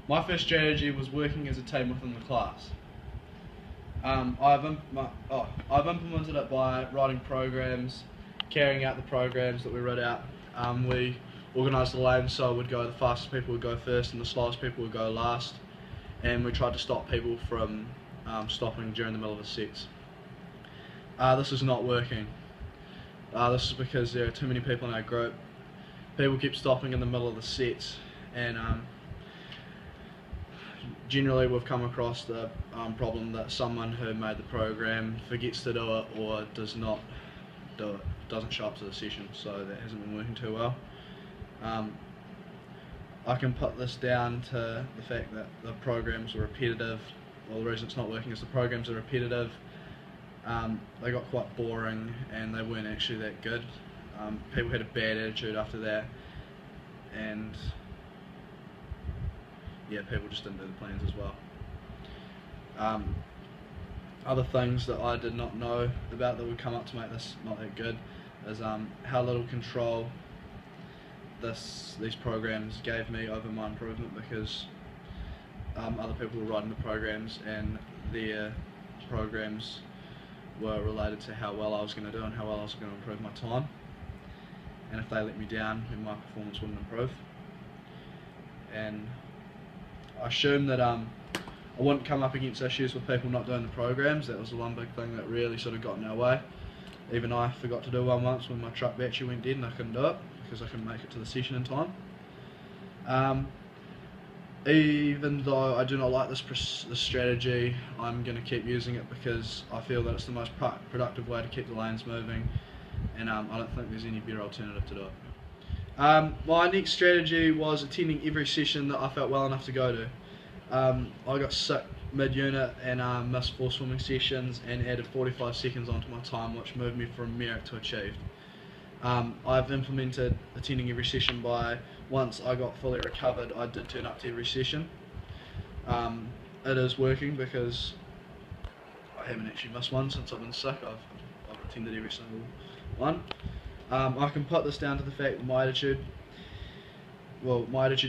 My first strategy was working as a team within the class. I've implemented it by writing programs, carrying out the programs that we wrote out. We organised the lanes so the fastest people would go first and the slowest people would go last, and we tried to stop people from stopping during the middle of the sets. This is not working. This is because there are too many people in our group. People keep stopping in the middle of the sets, and generally we've come across the problem that someone who made the program forgets to do it or does not do it, doesn't show up to the session, so that hasn't been working too well. I can put this down to the fact that the programs are repetitive. Well, the reason it's not working is the programs are repetitive. They got quite boring and they weren't actually that good. People had a bad attitude after that, and yeah, people just didn't do the plans as well. Other things that I did not know about that would come up to make this not that good is how little control these programs gave me over my improvement, because other people were writing the programs and their programs were related to how well I was going to do and how well I was going to improve my time, and if they let me down then my performance wouldn't improve. And I assumed that I wouldn't come up against issues with people not doing the programs. That was the one big thing that really sort of got in our way. Even I forgot to do one once when my truck battery went dead and I couldn't do it because I couldn't make it to the session in time. Even though I do not like this strategy, I'm going to keep using it because I feel that it's the most productive way to keep the lanes moving, and I don't think there's any better alternative to do it. My next strategy was attending every session that I felt well enough to go to. I got sick mid-unit and missed 4 swimming sessions and added 45 seconds onto my time, which moved me from merit to achieved. I've implemented attending every session by, once I got fully recovered, I did turn up to every session. It is working because I haven't actually missed one since I've been sick. I've attended every single one. I can put this down to the fact that my attitude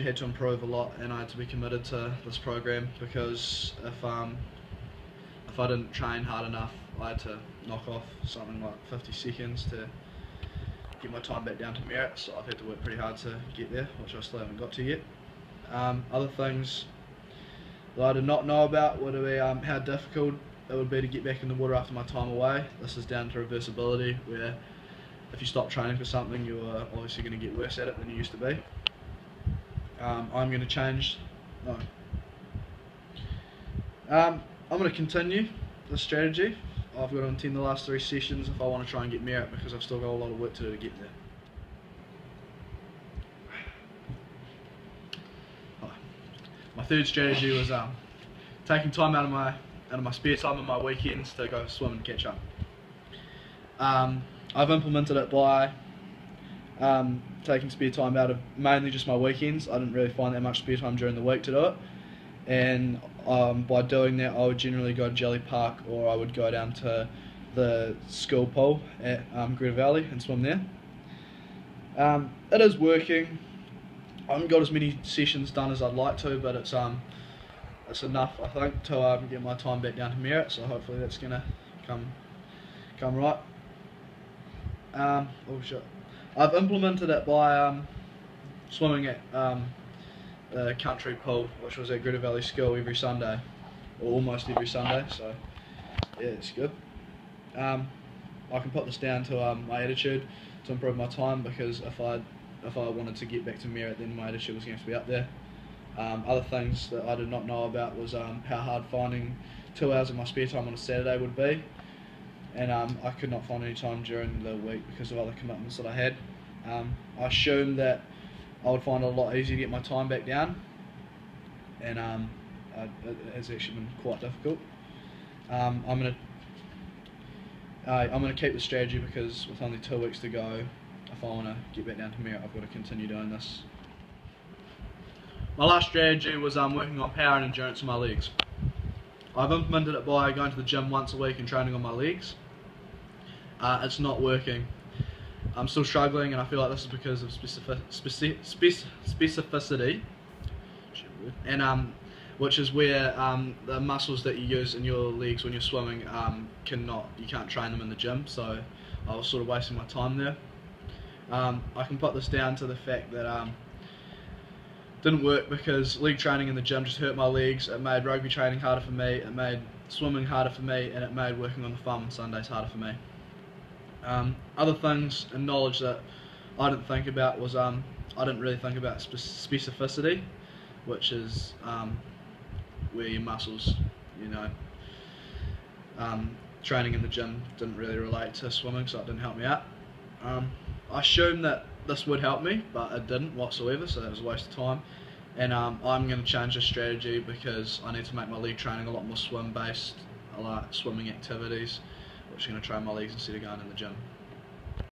had to improve a lot, and I had to be committed to this program, because if I didn't train hard enough, I had to knock off something like 50 seconds to get my time back down to merit, so I've had to work pretty hard to get there, which I still haven't got to yet. Other things that I did not know about would be how difficult it would be to get back in the water after my time away. This is down to reversibility, where if you stop training for something, you are obviously going to get worse at it than you used to be. I'm going to change. No. I'm going to continue the strategy. I've got to attend the last 3 sessions if I want to try and get merit, because I've still got a lot of work to do to get there. My third strategy was taking time out of my spare time and my weekends to go swim and catch up. I've implemented it by taking spare time out of mainly just my weekends. I didn't really find that much spare time during the week to do it, and by doing that I would generally go to Jelly Park, or I would go down to the school pool at Greta Valley and swim there. It is working. I haven't got as many sessions done as I'd like to, but it's enough, I think, to get my time back down to merit, so hopefully that's going to come right. Oh shit. I've implemented it by swimming at the country pool, which was at Greta Valley School every Sunday, or almost every Sunday, so yeah, it's good. I can put this down to my attitude to improve my time, because if I wanted to get back to merit, then my attitude was going to be up there. Other things that I did not know about was how hard finding 2 hours of my spare time on a Saturday would be, and I could not find any time during the week because of other commitments that I had. I assumed that I would find it a lot easier to get my time back down, and it has actually been quite difficult. I'm gonna keep the strategy, because with only 2 weeks to go, if I want to get back down to merit, I've got to continue doing this. My last strategy was working on power and endurance in my legs. I've implemented it by going to the gym once a week and training on my legs. It's not working. I'm still struggling, and I feel like this is because of specificity. and which is where the muscles that you use in your legs when you're swimming you can't train them in the gym. So I was sort of wasting my time there. I can put this down to the fact that didn't work because leg training in the gym just hurt my legs. It made rugby training harder for me, it made swimming harder for me, and it made working on the farm on Sundays harder for me. Other things and knowledge that I didn't think about was I didn't really think about specificity, which is where your muscles, training in the gym didn't really relate to swimming, so it didn't help me out. I assumed that this would help me, but it didn't whatsoever, so that was a waste of time. And I'm going to change this strategy because I need to make my leg training a lot more swim based. I like swimming activities, which is going to train my legs instead of going in the gym.